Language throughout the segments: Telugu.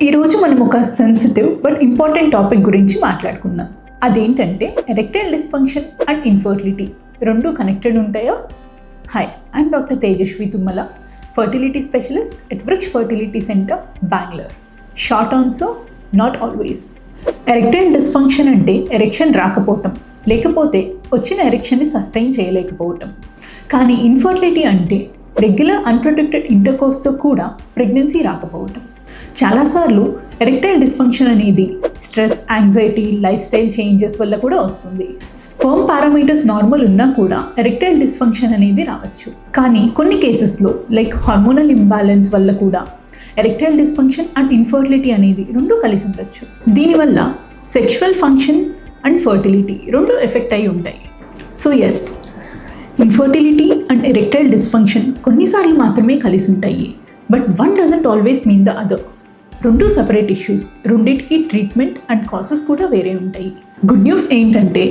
ఈరోజు మనం ఒక సెన్సిటివ్ బట్ ఇంపార్టెంట్ టాపిక్ గురించి మాట్లాడుకుందాం. అదేంటంటే ఎరెక్టైల్ డిస్ఫంక్షన్ అండ్ ఇన్ఫర్టిలిటీ రెండు కనెక్టెడ్ ఉంటాయా? Hi, I'm doctor Tejaswi Thummala, fertility specialist at Vriksh fertility centre, Bengaluru. Short answer, not always. Erectile dysfunction అంటే ఎరెక్షన్ రాకపోవటం, లేకపోతే వచ్చిన ఎరెక్షన్ని సస్టైన్ చేయలేకపోవటం. కానీ ఇన్ఫర్టిలిటీ అంటే రెగ్యులర్ అన్ప్రొటెక్టెడ్ ఇంటర్కోర్స్తో కూడా ప్రెగ్నెన్సీ రాకపోవటం. చాలాసార్లు ఎరెక్టైల్ డిస్ఫంక్షన్ అనేది stress, anxiety, life style changes వల్ల కూడా వస్తుంది. స్పెర్మ్ పారామీటర్స్ నార్మల్ ఉన్నా కూడా ఎరెక్టైల్ డిస్ఫంక్షన్ అనేది రావచ్చు. కానీ కొన్ని కేసెస్లో లైక్ హార్మోనల్ ఇంబ్యాలెన్స్ వల్ల కూడా ఎరెక్టైల్ డిస్ఫంక్షన్ అండ్ ఇన్ఫర్టిలిటీ అనేది రెండు కలిసి ఉండొచ్చు. దీనివల్ల సెక్షువల్ ఫంక్షన్ అండ్ ఫర్టిలిటీ రెండు ఎఫెక్ట్ అయి ఉంటాయి. So yes, infertility and erectile dysfunction కొన్నిసార్లు మాత్రమే కలిసి ఉంటాయి. But one doesn't always mean the other. రెండు సపరేట్ ఇష్యూస్, రెండింటికి ట్రీట్మెంట్ అండ్ కాసెస్ కూడా వేరే ఉంటాయి. గుడ్ న్యూస్ ఏంటంటే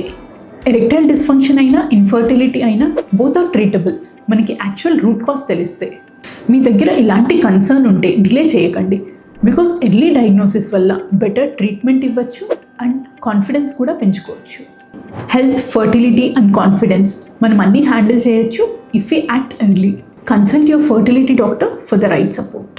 ఎరెక్టైల్ డిస్ఫంక్షన్ అయినా ఇన్ఫర్టిలిటీ అయినా బోత్ ఆర్ ట్రీటబుల్, మనకి యాక్చువల్ రూట్ కాజ్ తెలిస్తే. మీ దగ్గర ఇలాంటి కన్సర్న్ ఉంటే డిలే చేయకండి, బికాస్ ఎర్లీ డయాగ్నోసిస్ వల్ల బెటర్ ట్రీట్మెంట్ ఇవ్వచ్చు అండ్ కాన్ఫిడెన్స్ కూడా పెంచుకోవచ్చు. హెల్త్, ఫర్టిలిటీ అండ్ కాన్ఫిడెన్స్ మనం అన్నీ హ్యాండిల్ చేయొచ్చు if we act early. Consult your fertility doctor for the right support.